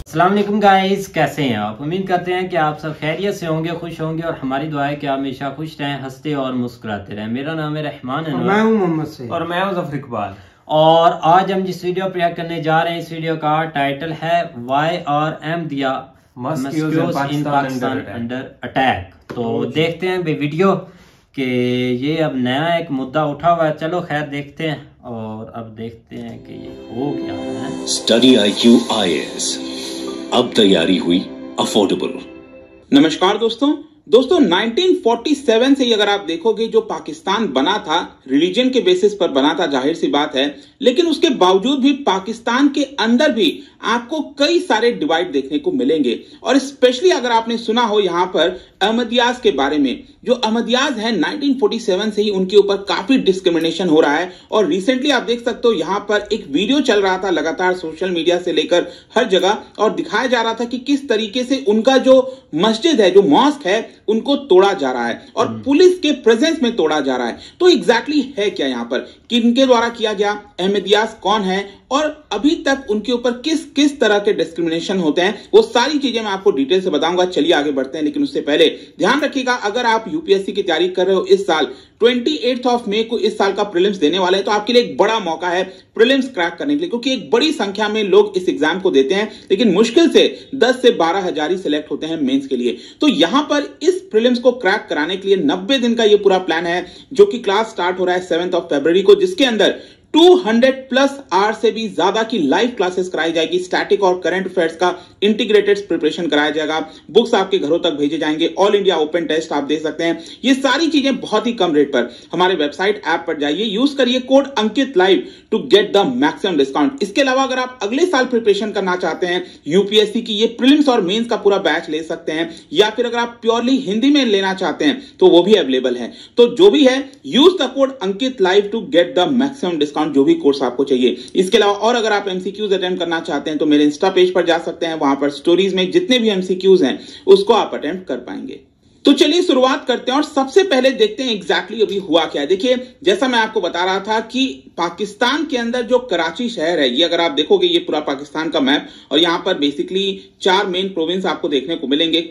अस्सलाम वालेकुम गाइस, कैसे हैं आप? उम्मीद करते हैं कि आप सब खैरियत से होंगे, खुश होंगे और हमारी दुआ है कि आप हमेशा खुश रहें, हंसते और मुस्कुराते रहें। मेरा नाम है रहमान और मैं हूं मोहम्मद सईद और मैं हूं ज़फर इकबाल। और आज हम जिस वीडियो पर रिएक्ट करने जा रहे हैं, इस वीडियो का टाइटल है वाई आर एम दिया मस्क्यूज इन पाकिस्तान अंडर अटैक। तो देखते हैं वीडियो कि ये अब नया एक मुद्दा उठा हुआ है। चलो खैर देखते हैं और अब देखते हैं कि ये हो क्या है। स्टडी IQ IAS, अब तैयारी हुई अफोर्डेबल। नमस्कार दोस्तों 1947 से ही अगर आप देखोगे जो पाकिस्तान बना था रिलीजन के बेसिस पर बना था, जाहिर सी बात है, लेकिन उसके बावजूद भी पाकिस्तान के अंदर भी आपको कई सारे डिवाइड देखने को मिलेंगे। और स्पेशली अगर आपने सुना हो यहाँ पर अहमदियाज के बारे में, जो अहमदियाज हैं 1947 से ही उनके ऊपर काफी डिस्क्रिमिनेशन हो रहा है। और रिसेंटली आप देख सकते हो यहाँ पर एक वीडियो चल रहा था लगातार सोशल मीडिया से लेकर हर जगह, और दिखाया जा रहा था कि किस तरीके से उनका जो मस्जिद है, जो मॉस्क है, उनको तोड़ा जा रहा है और पुलिस के प्रेजेंस में तोड़ा जा रहा है। तो एग्जैक्टली है क्या यहाँ पर, किनके द्वारा किया गया, अहमदियाज कौन है और अभी तक उनके ऊपर किस किस तरह के डिस्क्रिमिनेशन होते हैं, वो सारी चीजें मैं आपको डिटेल से बताऊंगा। चलिए आगे बढ़ते हैं, लेकिन उससे पहले ध्यान रखिएगा, अगर आप यूपीएससी की तैयारी कर रहे हो इस साल 28 मई को इस साल का प्रीलिम्स देने वाले हैं, तो आपके लिए एक बड़ा मौका है प्रीलिम्स क्रैक करने के लिए, क्योंकि एक बड़ी संख्या में लोग इस एग्जाम को देते हैं, लेकिन मुश्किल से 10 से 12 हजार ही सिलेक्ट होते हैं मेंस के लिए। तो यहां पर इस प्रीलिम्स को क्रैक कराने के लिए 90 दिन का ये पूरा प्लान है, जो कि क्लास स्टार्ट हो रहा है 7 फरवरी को, जिसके अंदर 200+ आवर्स से भी ज्यादा की लाइव क्लासेस कराई जाएगी। स्टैटिक और करंट अफेयर्स का इंटीग्रेटेड प्रिपरेशन कराया जाएगा, बुक्स आपके घरों तक भेजे जाएंगे, ऑल इंडिया ओपन टेस्ट आप दे सकते हैं। ये सारी चीजें बहुत ही कम रेट पर हमारे वेबसाइट ऐप पर जाइए, यूज करिए code Ankit live to get the maximum discount. इसके अलावा अगर आप अगले साल प्रिपरेशन करना चाहते हैं यूपीएससी की, ये प्रीलिम्स और मेंस का पूरा बैच ले सकते हैं, या फिर अगर आप प्योरली हिंदी में लेना चाहते हैं तो वो भी अवेलेबल है। तो जो भी है, use the code Ankit live to get the maximum discount, जो भी कोर्स आपको चाहिए। इसके अलावा और अगर आप एमसीक्यूज अटेम्प्ट करना चाहते हैं तो मेरे इंस्टा पेज पर जा सकते हैं, वहां पर स्टोरीज में जितने भी एमसीक्यूज हैं उसको आप अटेम्प्ट कर पाएंगे। तो चलिए शुरुआत करते हैं और सबसे पहले देखते हैं एग्जैक्टली अभी हुआ क्या है। देखिए, जैसा मैं आपको बता रहा था कि पाकिस्तान के अंदर जो कराची शहर है, ये अगर आप देखोगे ये पूरा पाकिस्तान का मैप, और यहां पर बेसिकली 4 मेन प्रोविंस आपको देखने को मिलेंगे,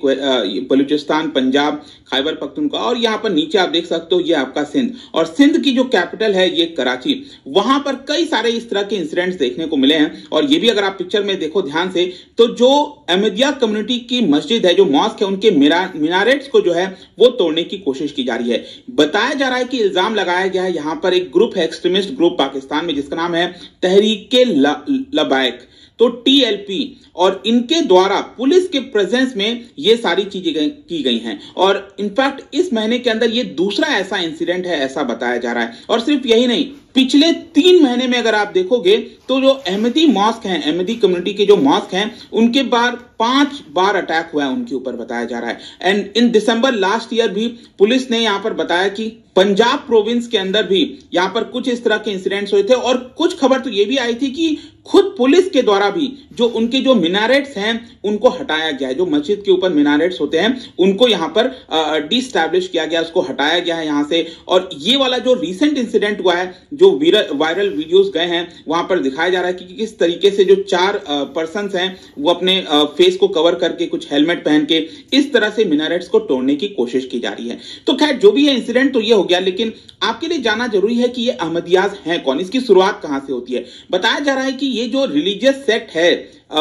बलूचिस्तान, पंजाब, खैबर पख्तूनख्वा, और यहां पर नीचे आप देख सकते हो ये आपका सिंध, और सिंध की जो कैपिटल है ये कराची। वहां पर कई सारे इस तरह के इंसिडेंट्स देखने को मिले हैं। और ये भी अगर आप पिक्चर में देखो ध्यान से, तो जो अहमदिया कम्युनिटी की मस्जिद है, जो मॉस्क है, उनके मीनारेट्स को जो है वो तोड़ने की कोशिश की जा रही है। बताया जा रहा है कि इल्जाम लगाया गया है, यहां पर एक ग्रुप है, एक्सट्रीमिस्ट ग्रुप पाकिस्तान में, जिसका नाम है तहरीके लबाइक, तो TLP, और इनके द्वारा पुलिस के प्रेजेंस में ये सारी चीजें की गई हैं। और इनफैक्ट इस महीने के अंदर ये दूसरा ऐसा इंसिडेंट है, ऐसा बताया जा रहा है। और सिर्फ यही नहीं, पिछले 3 महीने में अगर आप देखोगे तो जो अहमदी मॉस्क हैं, अहमदी कम्युनिटी के जो मॉस्क हैं, उनके 5 बार अटैक हुआ है उनके ऊपर, बताया जा रहा है। And in December last year भी पुलिस ने यहां पर बताया कि पंजाब प्रोविंस के अंदर भी यहां पर कुछ इस तरह के इंसिडेंट्स हुए थे। और कुछ खबर तो यह भी आई थी कि खुद पुलिस के द्वारा भी जो उनके जो मिनारेट्स हैं उनको हटाया गया है, जो मस्जिद के ऊपर मिनारेट्स होते हैं उनको यहां पर डिस्टैब्लिश किया गया, उसको हटाया गया है यहां से। और ये वाला जो रिसेंट इंसिडेंट हुआ है, जो वायरल वीडियोस गए हैं, वहां पर दिखाया जा रहा है कि किस तरीके से जो 4 पर्सन्स हैं वो अपने फेस को कवर करके, कुछ हेलमेट पहन के, इस तरह से मिनारेट्स को तोड़ने की कोशिश की जा रही है। तो खैर जो भी है इंसिडेंट तो ये हो गया, लेकिन आपके लिए जानना जरूरी है कि ये अहमदियाज हैं कौन, इसकी शुरुआत कहां से होती है। बताया जा रहा है कि ये जो रिलीजियस सेक्ट है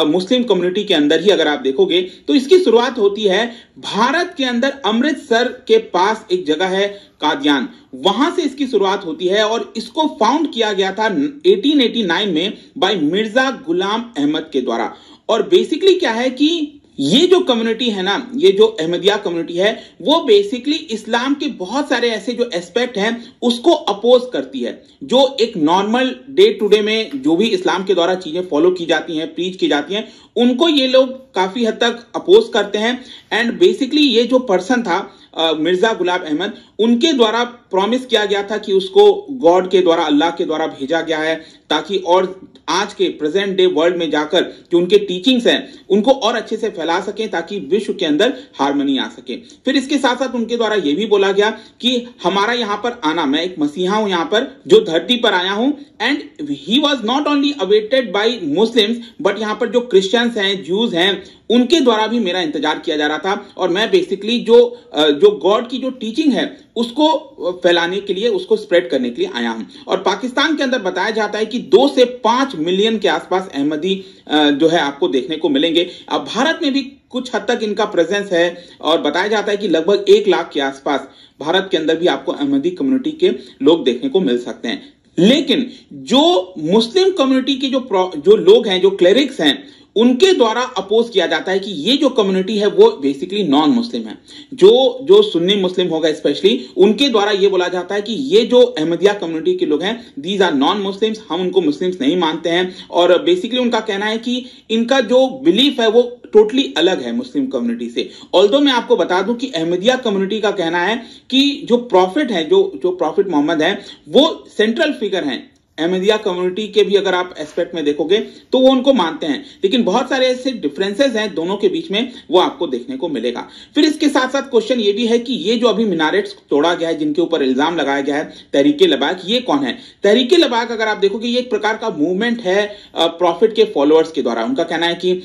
मुस्लिम कम्युनिटी के अंदर ही अगर आप देखोगे तो इसकी शुरुआत होती है भारत के अंदर, अमृतसर के पास एक जगह है कादियान, वहां से इसकी शुरुआत होती है। और इसको फाउंड किया गया था 1889 में बाय मिर्जा गुलाम अहमद के द्वारा। और बेसिकली क्या है कि ये जो कम्युनिटी है ना, ये जो अहमदिया कम्युनिटी है, वो बेसिकली इस्लाम के बहुत सारे ऐसे जो एस्पेक्ट हैं उसको अपोज करती है। जो एक नॉर्मल डे टू डे में जो भी इस्लाम के द्वारा चीजें फॉलो की जाती हैं, प्रीच की जाती हैं, उनको ये लोग काफी हद तक अपोज करते हैं। एंड बेसिकली ये जो पर्सन था मिर्जा गुलाम अहमद, उनके द्वारा प्रॉमिस किया गया था कि उसको गॉड के द्वारा, अल्लाह के द्वारा भेजा गया है ताकि और आज के प्रेजेंट डे वर्ल्ड में जाकर जो उनके टीचिंग्स हैं उनको और अच्छे से फैला सकें ताकि विश्व के अंदर हार्मनी आ सके। फिर इसके साथ साथ उनके द्वारा यह भी बोला गया कि हमारा यहां पर आना, मैं एक मसीहा हूं यहां पर जो धरती पर आया हूं, and he was not only awaited by Muslims but यहां पर जो क्रिश्चियंस हैं, जूज हैं, उनके द्वारा भी मेरा इंतजार किया जा रहा था और मैं बेसिकली जो गॉड की जो टीचिंग है उसको फैलाने के लिए, उसको स्प्रेड करने के लिए आया हूं। और पाकिस्तान के अंदर बताया जाता है कि 2 से 5 मिलियन के आसपास अहमदी जो है आपको देखने को मिलेंगे। अब भारत में भी कुछ हद तक इनका प्रेजेंस है और बताया जाता है कि लगभग 1 लाख के आसपास भारत के अंदर भी आपको अहमदी कम्युनिटी के लोग देखने को मिल सकते हैं। लेकिन जो मुस्लिम कम्युनिटी के जो लोग हैं, जो क्लेरिक्स हैं, उनके द्वारा अपोज किया जाता है कि ये जो कम्युनिटी है वो बेसिकली नॉन मुस्लिम है। जो सुन्नी मुस्लिम होगा स्पेशली, उनके द्वारा ये बोला जाता है कि ये जो अहमदिया कम्युनिटी के लोग हैं, दीज आर नॉन मुस्लिम्स, हम उनको मुस्लिम्स नहीं मानते हैं। और बेसिकली उनका कहना है कि इनका जो बिलीफ है वो टोटली अलग है मुस्लिम कम्युनिटी से। ऑल्दो मैं आपको बता दूं कि अहमदिया कम्युनिटी का कहना है कि जो प्रॉफिट है, जो प्रॉफिट मोहम्मद है, वो सेंट्रल फिगर हैं अहमदिया कम्युनिटी के भी। अगर आप एस्पेक्ट में देखोगे तो वो उनको मानते हैं, लेकिन बहुत सारे ऐसे डिफरेंसेस हैं दोनों के बीच में, वो आपको देखने को मिलेगा। फिर इसके साथ साथ क्वेश्चन ये भी है कि ये जो अभी मिनारेट्स तोड़ा गया है, जिनके ऊपर इल्जाम लगाया गया है तहरीके लबाक, ये कौन है? तहरीके लबाक अगर आप देखोगे ये एक प्रकार का मूवमेंट है प्रॉफिट के फॉलोअर्स के द्वारा। उनका कहना है कि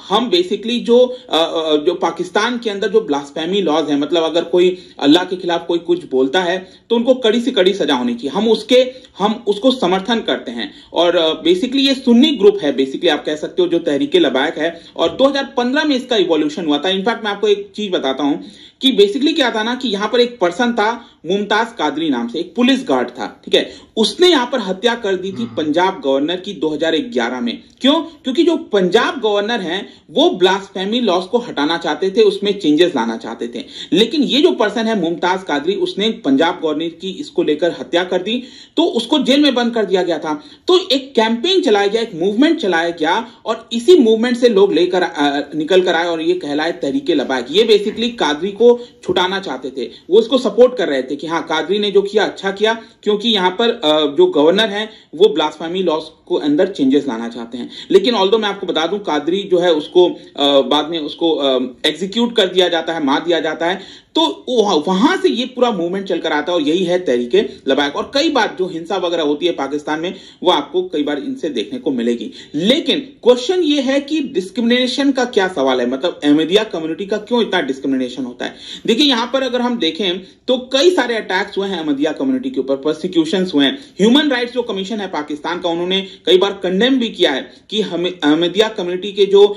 हम बेसिकली जो पाकिस्तान के अंदर जो ब्लास्फेमी लॉज है, मतलब अगर कोई अल्लाह के खिलाफ कोई कुछ बोलता है तो उनको कड़ी से कड़ी सजा होनी चाहिए, हम उसको समर्थन करते हैं। और बेसिकली ये सुन्नी ग्रुप है, बेसिकली आप कह सकते हो, जो तहरीके लबाक है। और 2015 में इसका इवोल्यूशन हुआ था। इनफैक्ट मैं आपको एक चीज बताता हूं कि बेसिकली क्या था ना कि यहां पर एक पर्सन था मुमताज कादरी नाम से, एक पुलिस गार्ड था, ठीक है। उसने यहां पर हत्या कर दी थी पंजाब गवर्नर की 2011 में। क्यों? क्योंकि जो पंजाब गवर्नर हैं वो ब्लास्फेमी लॉज को हटाना चाहते थे, उसमें चेंजेस लाना चाहते थे। लेकिन ये जो पर्सन है मुमताज कादरी, उसने पंजाब गवर्नर की इसको लेकर हत्या कर दी, तो उसको जेल में बंद कर दिया गया था। तो एक कैंपेन चलाया गया, एक मूवमेंट चलाया गया, और इसी मूवमेंट से लोग लेकर निकल कर आए और ये कहलाए तहरीके लबाक। ये बेसिकली कादरी को छुटाना चाहते थे, वो इसको सपोर्ट कर रहे थे कि हाँ कादरी ने जो किया अच्छा किया, क्योंकि यहां पर जो गवर्नर है वो ब्लास्फेमी लॉज को अंदर चेंजेस लाना चाहते हैं। लेकिन ऑल्दो मैं आपको बता दूं कादरी जो है उसको बाद में उसको एग्जीक्यूट कर दिया जाता है, मार दिया जाता है। तो वहां से ये पूरा मूवमेंट चलकर आता है और यही है तहरीके लबाक। और कई बार जो हिंसा वगैरह होती है पाकिस्तान में वो आपको कई बार इनसे देखने को मिलेगी। लेकिन क्वेश्चन ये है कि डिस्क्रिमिनेशन का क्या सवाल है, मतलब अहमदिया कम्युनिटी का क्यों इतना डिस्क्रिमिनेशन होता है? देखिए यहां पर अगर हम देखें तो कई सारे अटैक्स हुए हैं अहमदिया कम्युनिटी के ऊपर, प्रोसिक्यूशंस हुए हैं। ह्यूमन राइट्स जो कमीशन है पाकिस्तान का, उन्होंने कई बार कंडेम भी किया है कि हमें अहमदिया कम्युनिटी के जो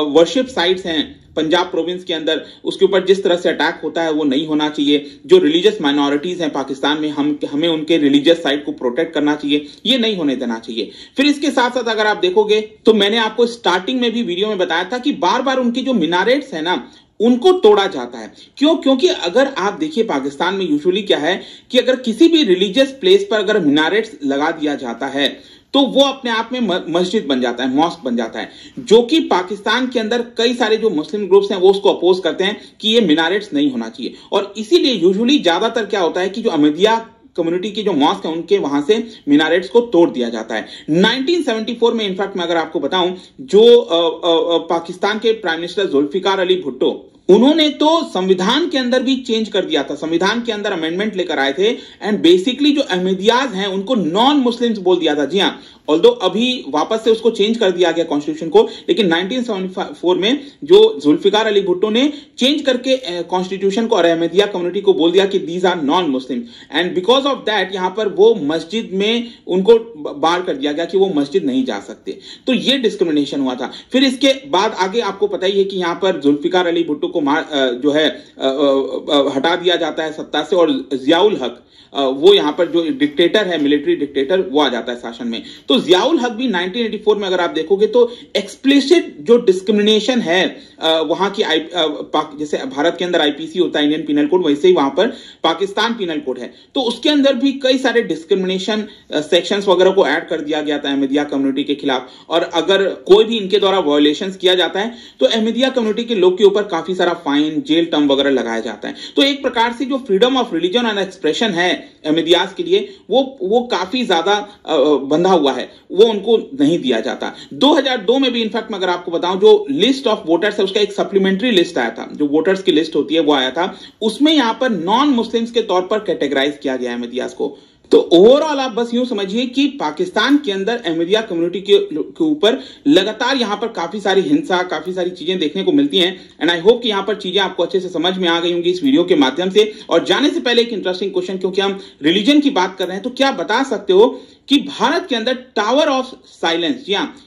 वर्शिप साइट्स हैं पंजाब प्रोविंस के अंदर, उसके ऊपर जिस तरह से अटैक होता है वो नहीं होना चाहिए। जो रिलीजियस माइनॉरिटीज हैं पाकिस्तान में, हमें उनके रिलीजियस साइट को प्रोटेक्ट करना चाहिए, ये नहीं होने देना चाहिए। फिर इसके साथ साथ अगर आप देखोगे तो मैंने आपको स्टार्टिंग में भी वीडियो में बताया था कि बार बार उनकी जो मिनारेट्स है ना उनको तोड़ा जाता है। क्यों? क्योंकि अगर आप देखिए पाकिस्तान में यूजुअली क्या है कि अगर किसी भी रिलीजियस प्लेस पर अगर मिनारेट्स लगा दिया जाता है तो वो अपने आप में मस्जिद बन जाता है, मॉस्क बन जाता है, जो कि पाकिस्तान के अंदर कई सारे जो मुस्लिम ग्रुप्स हैं वो उसको अपोज करते हैं कि ये मिनारेट्स नहीं होना चाहिए। और इसीलिए यूजुअली ज्यादातर क्या होता है कि जो अहमदिया कम्युनिटी के जो मॉस्क हैं उनके वहां से मिनारेट्स को तोड़ दिया जाता है। 1974 में इनफैक्ट मैं अगर आपको बताऊं, जो पाकिस्तान के प्राइम मिनिस्टर जुल्फिकार अली भुट्टो, उन्होंने तो संविधान के अंदर भी चेंज कर दिया था, संविधान के अंदर अमेंडमेंट लेकर आए थे एंड बेसिकली जो अहमदियाज हैं उनको नॉन मुस्लिम्स बोल दिया था। जी हां, ऑल्दो अभी वापस से उसको चेंज कर दिया गया कॉन्स्टिट्यूशन को, लेकिन 1974 में जो जुल्फिकार अली भुट्टो ने चेंज करके कॉन्स्टिट्यूशन को और अहमदिया कम्युनिटी को बोल दिया कि these are non Muslim, and because of that यहां पर वो मस्जिद में उनको बार कर दिया गया कि वो मस्जिद नहीं जा सकते। तो ये डिस्क्रिमिनेशन हुआ था। फिर इसके बाद आगे आपको पता ही है कि यहां पर जुल्फिकार अली भुट्टो को जो है हटा दिया जाता है सत्ता से, और जियाउल हक वो यहां पर जो डिक्टेटर है, मिलिट्री डिक्टेटर, वो आ जाता है शासन में। तो जियाउल हक भी 1984 में अगर आप देखोगे तो एक्सप्लिसिट जो डिस्क्रिमिनेशन है वहां की जैसे भारत के अंदर आईपीसी होता है, इंडियन पिनल कोड, वैसे ही वहां पर पाकिस्तान पिनल कोड है। तो उसके अंदर भी कई सारे डिस्क्रिमिनेशन सेक्शंस वगैरह को ऐड कर दिया गया था अहमदिया कम्युनिटी के खिलाफ। और अगर कोई भी इनके द्वारा वायोलेशंस किया जाता है तो अहमदिया कम्युनिटी के लोग के ऊपर काफी सारा सारा फाइन, जेल टर्म वगैरह लगाया जाता है। तो एक प्रकार से जो freedom of religion and expression है अहमदियास के लिए वो काफी ज्यादा बंधा हुआ है, वो उनको नहीं दिया जाता। 2002 में भी इनफैक्ट मैं अगर आपको बताऊं, जो लिस्ट ऑफ वोटर्स है उसका एक सप्लीमेंट्री लिस्ट आया था, जो वोटर्स की लिस्ट होती है वो आया था, उसमें यहां पर नॉन मुस्लिम्स के तौर पर कैटेगराइज किया गया अहमदियास को। तो ओवरऑल आप बस यूं समझिए कि पाकिस्तान के अंदर अहमदिया कम्युनिटी के ऊपर लगातार यहां पर काफी सारी हिंसा, काफी सारी चीजें देखने को मिलती हैं। एंड आई होप कि यहां पर चीजें आपको अच्छे से समझ में आ गई होंगी इस वीडियो के माध्यम से। और जाने से पहले एक इंटरेस्टिंग क्वेश्चन, क्योंकि हम रिलीजन की बात कर रहे हैं, तो क्या बता सकते हो कि भारत के अंदर टावर ऑफ साइलेंस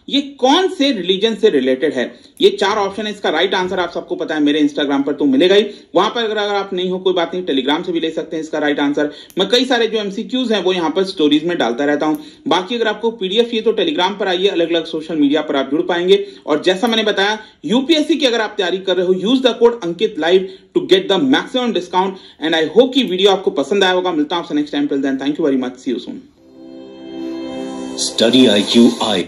ये कौन से रिलीजन से रिलेटेड है? ये 4 ऑप्शन है, इसका राइट आंसर आप सबको पता है, मेरे इंस्टाग्राम पर तो मिलेगा ही। वहां पर अगर आप नहीं हो कोई बात नहीं, टेलीग्राम से भी ले सकते हैं इसका राइट आंसर। मैं कई सारे जो एमसीक्यूज हैं वो यहां पर स्टोरीज में डालता रहता हूं। बाकी अगर आपको पीडीएफ चाहिए तो टेलीग्राम पर आइए, अलग अलग सोशल मीडिया पर आप जुड़ पाएंगे। और जैसा मैंने बताया, यूपीएससी की अगर आप तैयारी कर रहे हो, use the code Ankit live to get the maximum discount. And I hope कि वीडियो आपको पसंद आया होगा। मिलता हूं आपसे next time, till then thank you very much, see you soon. Study IQ आई।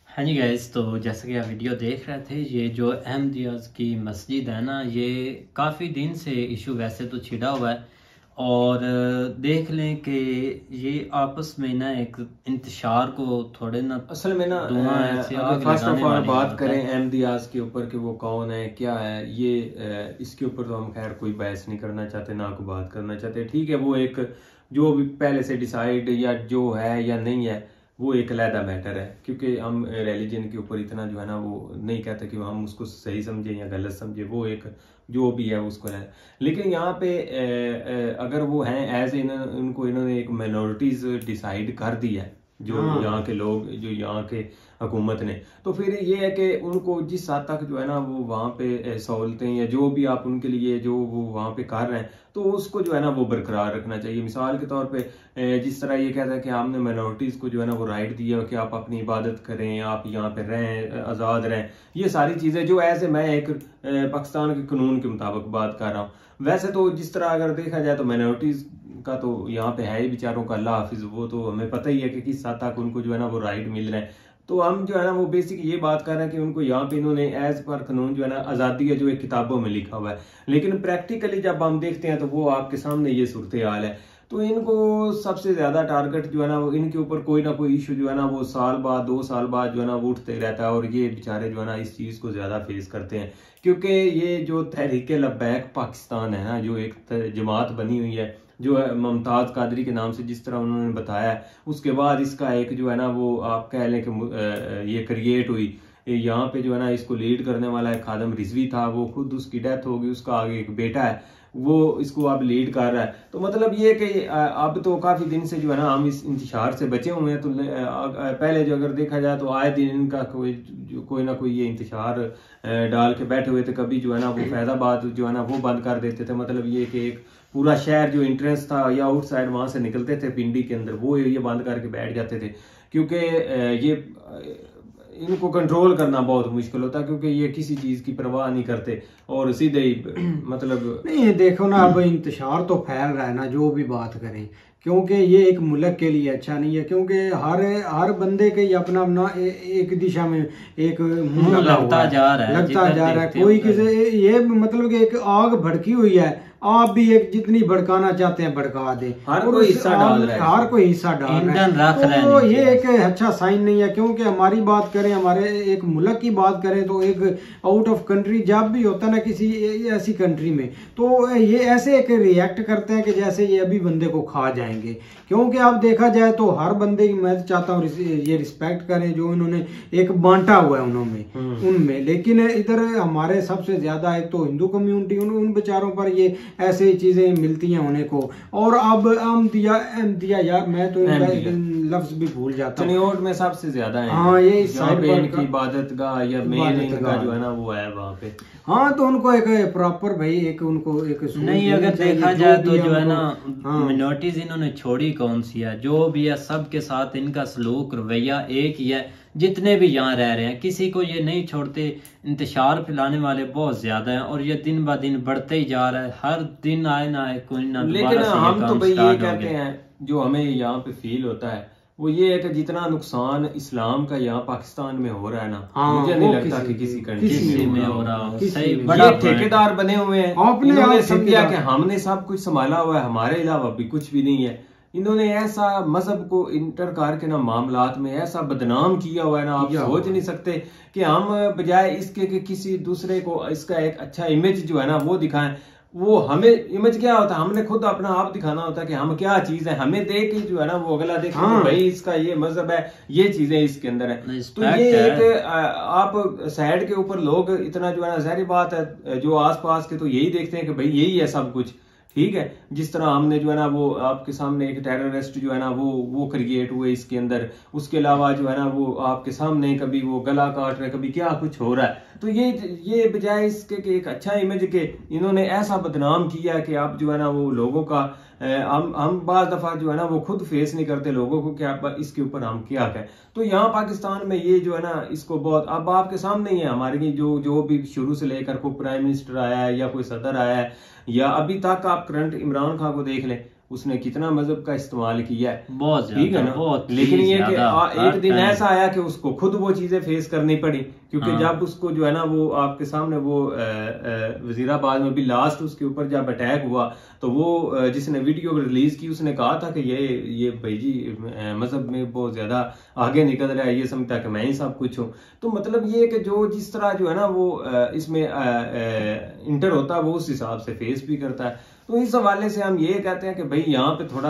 हाँ जी गाइस, तो जैसे कि आप वीडियो देख रहे थे, ये जो अहमदियास की मस्जिद है ना, ये काफ़ी दिन से इशू वैसे तो छिड़ा हुआ है, और देख लें कि ये आपस में ना एक इंतशार को थोड़े ना, असल में ना फर्स्ट ऑफ ऑल बात करें अहमदियास के ऊपर कि वो कौन है, क्या है, ये इसके ऊपर तो हम खैर कोई बहस नहीं करना चाहते, ना कोई बात करना चाहते। ठीक है, वो एक जो भी पहले से डिसाइड या जो है या नहीं है, वो एक अलग मैटर है, क्योंकि हम रिलीजन के ऊपर इतना जो है ना वो नहीं कहते कि हम उसको सही समझे या गलत समझे, वो एक जो भी है उसको है। लेकिन यहाँ पे अगर वो हैं एज उनको इन्होंने एक माइनॉरिटीज डिसाइड कर दी है, जो यहाँ के लोग, जो यहाँ के हुकूमत ने, तो फिर ये है कि उनको जिस हद तक जो है ना वो वहाँ पे सहूलतें या जो भी आप उनके लिए जो वो वहाँ पे कर रहे हैं, तो उसको जो है ना वो बरकरार रखना चाहिए। मिसाल के तौर पे जिस तरह ये कहता है कि हमने माइनॉरिटीज़ को जो है ना वो राइट दिया कि आप अपनी इबादत करें, आप यहाँ पे रहें, आज़ाद रहें, ये सारी चीज़ें जो ऐसे मैं एक पाकिस्तान के कानून के मुताबिक बात कर रहा हूँ। वैसे तो जिस तरह अगर देखा जाए तो माइनॉरिटीज़ का तो यहाँ पे है ही बेचारों का, अल्लाह हाफिज, वो तो हमें पता ही है कि किस हद तक उनको जो है ना वो राइट मिल रहे हैं। तो हम जो है ना वो बेसिक ये बात कर रहे हैं कि उनको यहाँ पे इन्होंने एज पर कानून जो है ना आज़ादी है जो एक किताबों में लिखा हुआ है, लेकिन प्रैक्टिकली जब हम देखते हैं तो वो आपके सामने ये सूरत हाल है। तो इनको सबसे ज्यादा टारगेट जो है ना वो इनके ऊपर कोई ना कोई इशू जो है ना वो साल बाद 2 साल बाद जो है ना वो उठते रहता है, और ये बेचारे जो है ना इस चीज को ज्यादा फेस करते हैं, क्योंकि ये जो तहरीक लब्बैक पाकिस्तान है ना, जो एक जमात बनी हुई है जो है मुमताज कादरी के नाम से, जिस तरह उन्होंने बताया है, उसके बाद इसका एक जो है ना वो आप कह लें कि ये क्रिएट हुई। यहाँ पे जो है ना इसको लीड करने वाला एक खादम रिजवी था, वो खुद उसकी डेथ हो गई, उसका आगे एक बेटा है वो इसको अब लीड कर रहा है। तो मतलब ये कि अब तो काफी दिन से जो है ना हम इस इंतशार से बचे हुए हैं। तो पहले जो अगर देखा जाए तो आए दिन इनका कोई ना कोई ये इंतशार डाल के बैठे हुए थे। कभी जो है ना वो फैजाबाद जो है ना वो बंद कर देते थे, मतलब ये कि एक पूरा शहर जो एंट्रेंस था या आउट साइड वहां से निकलते थे पिंडी के अंदर, वो ये बंद करके बैठ जाते थे, क्योंकि ये इनको कंट्रोल करना बहुत मुश्किल होता है, क्योंकि ये किसी चीज की परवाह नहीं करते और सीधे ही मतलब नहीं। देखो ना, अब इंतशार तो फैल रहा है ना, जो भी बात करें, क्योंकि ये एक मुल्क के लिए अच्छा नहीं है, क्योंकि हर बंदे के अपना अपना एक दिशा में एक लगता जा रहा है कोई किसी ये मतलब कि एक आग भड़की हुई है, आप भी एक जितनी भड़काना चाहते हैं भड़का दे, हर कोई हिस्सा डाल रहा है, हर कोई हिस्सा डाल रहा है। तो ये एक अच्छा साइन नहीं है, क्योंकि हमारी बात करें, हमारे एक मुल्क की बात करें, तो एक आउट ऑफ कंट्री जब भी होता है ना किसी ऐसी कंट्री में, तो ये ऐसे एक रिएक्ट करते हैं कि जैसे ये अभी बंदे को खा जाएंगे। क्योंकि अब देखा जाए तो हर बंदे की मैं चाहता हूँ ये रिस्पेक्ट करें जो इन्होंने एक बांटा हुआ है उनमें, लेकिन इधर हमारे सबसे ज्यादा एक तो हिंदू कम्युनिटी, उन बेचारों पर ये ऐसे चीजें मिलती हैं होने को। और अब अहमदिया यार मैं तो लफ्ज भी भूल जाता हूँ, चनियोट में सबसे ज्यादा है। हाँ, ये इनकी इबादत गाह या मेन इनका जो है ना वो है वहाँ पे। हाँ, तो उनको एक प्रॉपर भाई एक उनको एक नहीं, अगर देखा जाए तो जो है ना मिनोरिटीज इन्होंने छोड़ी कौन सी है, जो भी है सबके साथ इनका सलूक रवैया एक ही है, जितने भी यहाँ रह रहे हैं किसी को ये नहीं छोड़ते। इंतशार फैलाने वाले बहुत ज्यादा हैं और ये दिन ब दिन बढ़ते ही जा रहा है, हर दिन आए ना आए कोई ना। लेकिन हम तो भाई ये कहते हैं, जो हमें यहाँ पे फील होता है वो ये है कि जितना नुकसान इस्लाम का यहाँ पाकिस्तान में हो रहा है ना, मुझे नहीं लगता कि किसी कंट्री में हो रहा हो। बड़ा ठेकेदार बने हुए हैं, इन्होंने समझा कि हमने सब कुछ संभाला हुआ है, हमारे अलावा भी कुछ भी नहीं है। इन्होंने ऐसा मजहब को इंटर करके ना मामलात में ऐसा बदनाम किया हुआ है ना, आप सोच नहीं सकते कि हम बजाय इसके कि किसी दूसरे को इसका एक अच्छा इमेज जो है ना वो दिखाएं। वो हमें इमेज क्या होता है, हमने खुद अपना आप दिखाना होता है कि हम क्या चीज है, हमें देख के जो है ना वो अगला देखे भाई इसका ये मजहब है, ये चीजें इसके अंदर है। तो ये एक आप साइड के ऊपर लोग इतना जो है ना, जाहिर बात है जो आसपास के तो यही देखते हैं कि भाई यही है सब कुछ, ठीक है। जिस तरह हमने जो है ना वो आपके सामने एक टेररिस्ट जो है ना वो क्रिएट हुए इसके अंदर, उसके अलावा जो है ना वो आपके सामने कभी वो गला काट रहे, कभी क्या कुछ हो रहा है। तो ये बजाय इसके कि एक अच्छा इमेज के इन्होंने ऐसा बदनाम किया कि आप जो है ना वो लोगों का हम बार दफा जो है ना वो खुद फेस नहीं करते लोगों को कि आप इसके ऊपर हम क्या कहें। तो यहाँ पाकिस्तान में ये जो है ना इसको बहुत अब आपके सामने ही है, हमारे जो भी शुरू से लेकर कोई प्राइम मिनिस्टर आया है या कोई सदर आया है या अभी तक आप करंट इमरान खान को देख लें, उसने कितना मजहब का इस्तेमाल किया है, बहुत ठीक है ना। बहुत लेकिन ये कि एक दिन ऐसा आया कि उसको खुद वो चीजें फेस करनी पड़ी, क्योंकि जब उसको जो है ना वो आपके सामने वो वजीराबाद में भी लास्ट उसके ऊपर जब अटैक हुआ तो वो जिसने वीडियो रिलीज की उसने कहा था कि ये भाई जी मजहब में बहुत ज्यादा आगे निकल रहा है, ये समझता है कि मैं ही सब कुछ हूँ। तो मतलब ये कि जो जिस तरह जो है ना वो इसमें इंटर होता है वो उस हिसाब से फेस भी करता है। तो इस हवाले से हम ये कहते हैं कि भाई यहाँ पे थोड़ा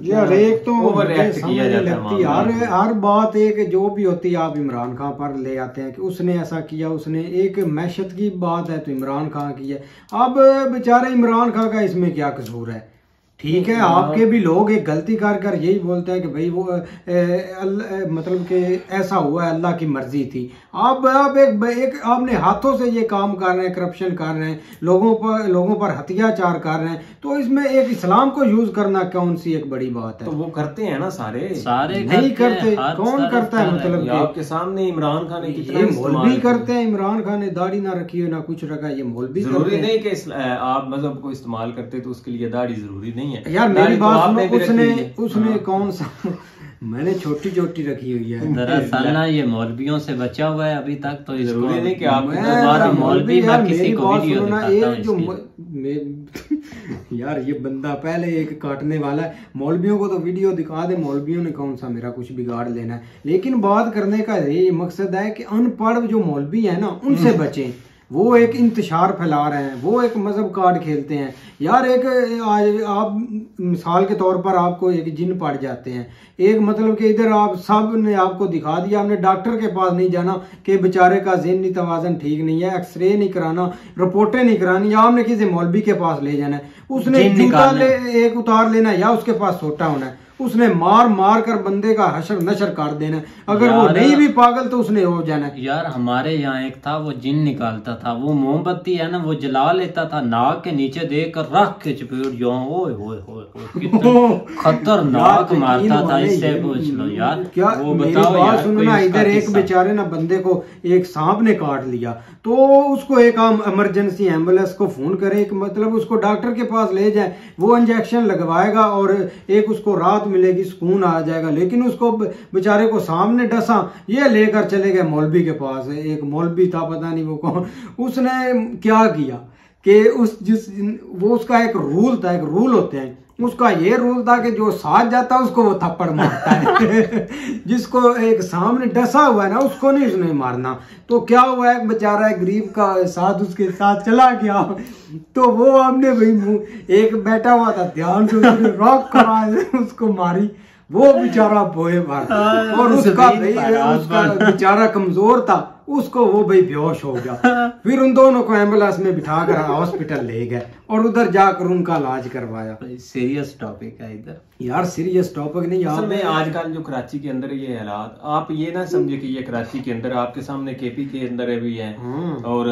यार एक तो ओवर रिएक्ट किया जाता है यार, हर बात एक जो भी होती है आप इमरान खान पर ले आते हैं कि उसने ऐसा किया, उसने एक मैशत की बात है तो इमरान खान की है। अब बेचारे इमरान खान का इसमें क्या कसूर है, ठीक है। आपके भी लोग एक गलती कर यही बोलते हैं कि भाई वो मतलब कि ऐसा हुआ है, अल्लाह की मर्जी थी। आप एक आपने हाथों से ये काम कर रहे हैं, करप्शन कर रहे हैं, लोगों पर अत्याचार कर रहे हैं, तो इसमें एक इस्लाम को यूज करना कौन सी एक बड़ी बात है। तो वो करते हैं ना सारे नहीं करते, कौन करता है? मतलब आपके सामने इमरान खान ने कितना मौलवी करते हैं, इमरान खान ने दाढ़ी ना रखी हो ना कुछ रखा, ये मौलवी जरूरी नहीं कि आप मजहब को इस्तेमाल करते तो उसके लिए दाढ़ी जरूरी नहीं है यार। मेरी बात सुनो, उसने कौन सा मैंने छोटी छोटी रखी हुई है। दरअसल ना ये मौलवियों से बचा हुआ है अभी तक, तो जरूरी नहीं कि आप मौलवी मैं किसी को वीडियो दिखाता हूं। यार ये बंदा पहले एक काटने वाला है, मौलवियों को तो वीडियो दिखा दे, मौलवियों ने कौन सा मेरा कुछ बिगाड़ लेना है। लेकिन बात करने का ये मकसद है कि अनपढ़ जो मौलवी है ना उनसे बचें। वो एक इंतशार फैला रहे हैं, वो एक मजहब कार्ड खेलते हैं यार। एक आप मिसाल के तौर पर आपको एक जिन पड़ जाते हैं, एक मतलब कि इधर आप सब ने आपको दिखा दिया, आपने डॉक्टर के पास नहीं जाना कि बेचारे का ज़हनी तवाज़न ठीक नहीं है, एक्सरे नहीं कराना, रिपोर्टें नहीं करानी, या आपने किसी मौलवी के पास ले जाना है, उसने जूता एक उतार लेना या उसके पास सोटा होना है, उसने मार कर बंदे का हशर नशर कर देना। अगर वो नहीं भी पागल तो उसने हो जाना। यार हमारे यहाँ एक था वो जिन निकालता था, वो मोमबत्ती है ना वो जला लेता था, नाक के नीचे देख कर रख के चपेट खतरनाक मारता था। इससे पूछ लो यार क्या वो बताओ यार। सुनो ना, इधर एक बेचारे ना बंदे को एक सांप ने काट लिया, तो उसको एक इमरजेंसी एम्बुलेंस को फोन करे, मतलब उसको डॉक्टर के पास ले जाए, वो इंजेक्शन लगवाएगा और एक उसको राहत मिलेगी, सुकून आ जाएगा। लेकिन उसको बेचारे को सामने डसा, ये लेकर चले गए मौलवी के पास। एक मौलवी था पता नहीं वो कौन, उसने क्या किया कि वो उसका एक रूल था, एक रूल होते हैं, उसका ये रूल था कि जो साथ जाता है उसको वो थप्पड़ मारता है जिसको एक सामने डसा हुआ है ना उसको नहीं उसने मारना। तो क्या हुआ है, बेचारा गरीब का साथ उसके साथ चला गया, तो वो हमने भाई एक बैठा हुआ था ध्यान से रॉक करा उसको मारी, वो बेचारा बोए मार, और उसका बेचारा कमजोर था, उसको वो भाई बेहोश हो गया। फिर उन दोनों को एम्बुलेंस में बिठाकर हॉस्पिटल ले गए और उधर जाकर उनका इलाज करवाया। सीरियस टॉपिक है इधर यार, सीरियस टॉपिक नहीं यार। में आजकल जो कराची के अंदर ये हालात, आप ये ना समझे कि ये कराची के अंदर, आपके सामने केपी के अंदर भी है, और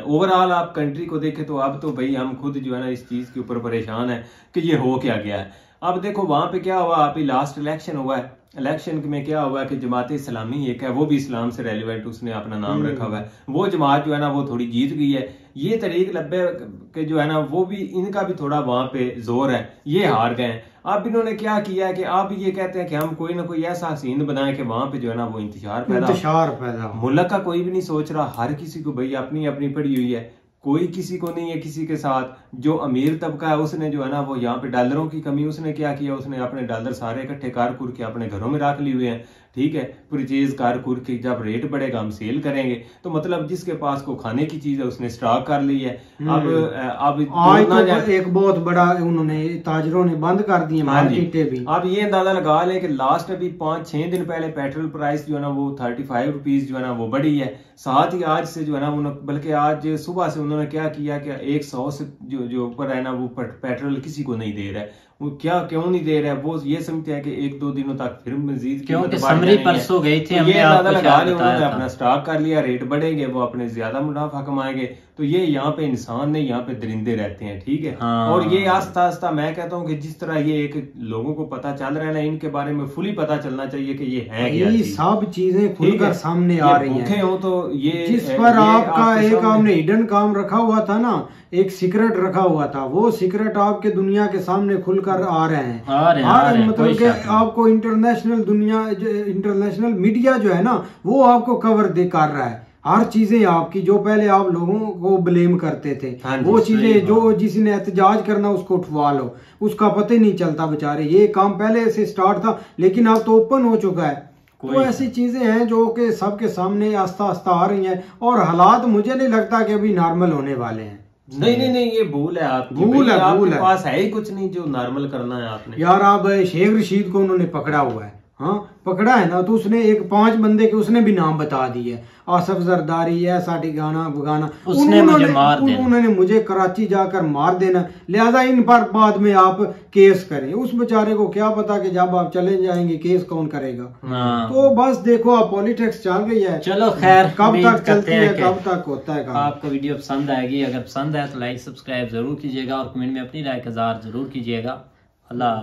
ओवरऑल आप कंट्री को देखें तो अब तो भाई हम खुद जो है ना इस चीज के ऊपर परेशान है कि ये हो क्या गया है। अब देखो वहां पे क्या हुआ, अभी लास्ट इलेक्शन हुआ है, इलेक्शन में क्या हुआ कि जमात इस्लामी एक है, वो भी इस्लाम से रेलिवेंट उसने अपना नाम रखा हुआ है, वो जमात जो है ना वो थोड़ी जीत गई है। ये तरीक लब्बे के जो है ना वो भी इनका भी थोड़ा वहां पे जोर है, ये हार गए हैं। अब इन्होंने क्या किया है कि आप ये कहते हैं कि हम कोई ना कोई ऐसा सीन बनाए कि वहां पे जो है ना वो इंतजार पैदा। मुल्क का कोई भी नहीं सोच रहा, हर किसी को भाई अपनी अपनी पड़ी हुई है, कोई किसी को नहीं है किसी के साथ। जो अमीर तबका है उसने जो है ना वो यहाँ पे डॉलरों की कमी, उसने क्या किया, उसने अपने डॉलर सारे इकट्ठे कर कुर के अपने घरों में रख लिए हुए हैं, ठीक है। परचेज कर कुर के जब रेट बढ़ेगा हम सेल करेंगे, तो मतलब जिसके पास को खाने की चीज है उसने स्टॉक कर ली है। अब आज तो एक बहुत बड़ा उन्होंने ताजरों ने बंद कर दिए मार्केटें भी। अब ये अंदाजा लगा ले कि लास्ट अभी 5-6 दिन पहले पेट्रोल प्राइस जो है ना वो 35 रुपीज जो है ना वो बढ़ी है। साथ ही आज से जो है ना बल्कि आज सुबह से उन्होंने क्या किया कि 100 से जो ऊपर है ना वो पेट्रोल किसी को नहीं दे रहा है। वो क्या क्यों नहीं दे रहा है, वो ये समझते हैं कि 1-2 दिनों तक फिर मजीद परसों गई थी, ये अंदाजा लगा लिया उन्होंने, अपना स्टॉक कर लिया, रेट बढ़ेंगे वो अपने ज्यादा मुनाफा कमाएंगे। तो ये यहाँ पे इंसान नहीं, यहाँ पे दरिंदे रहते हैं, ठीक है। और ये आस्ता आस्ता मैं कहता हूँ कि जिस तरह ये एक लोगों को पता चल रहा है ना, इनके बारे में फुली पता चलना चाहिए कि ये है क्या, ये सब चीजें खुलकर सामने आ रही हैं। भूखे हो तो ये जिस पर आपका एक आपने हिडन काम रखा हुआ था ना, एक सीक्रेट रखा हुआ था, वो सीक्रेट आपके दुनिया के सामने खुलकर आ रहे हैं। मतलब कि आपको इंटरनेशनल मीडिया जो है ना वो आपको कवर कर रहा है हर चीजें आपकी, जो पहले आप लोगों को ब्लेम करते थे वो चीजें, जो जिसने एहतजाज करना उसको उठवा लो, उसका पता ही नहीं चलता बेचारे। ये काम पहले से स्टार्ट था लेकिन अब तो ओपन हो चुका है। तो ऐसी चीजें हैं जो कि सबके सामने आस्ता आस्ता आ रही हैं, और हालात मुझे नहीं लगता कि अभी नॉर्मल होने वाले हैं। नहीं, ये भूल है आपकी, भूल है, आपके पास है ही कुछ नहीं जो नॉर्मल करना है आपने। यार आप शेख रशीद को उन्होंने पकड़ा हुआ है, हाँ पकड़ा है ना, तो उसने 5 बंदे के उसने भी नाम बता दिए, आसफ जरदारी, ऐसा ठिकाना बगाना, उन्होंने मुझे कराची जाकर मार देना, लिहाजा इन पर बाद में आप केस करें। उस बेचारे को क्या पता कि जब आप चले जाएंगे केस कौन करेगा। तो बस देखो आप पॉलिटिक्स चल रही है, चलो खैर कब तक चलती है, कब तक होता है। आपको वीडियो पसंद आएगी, अगर पसंद है तो लाइक सब्सक्राइब जरूर कीजिएगा और कमेंट में अपनी राय का इज़हार जरूर कीजिएगा। अल्लाह।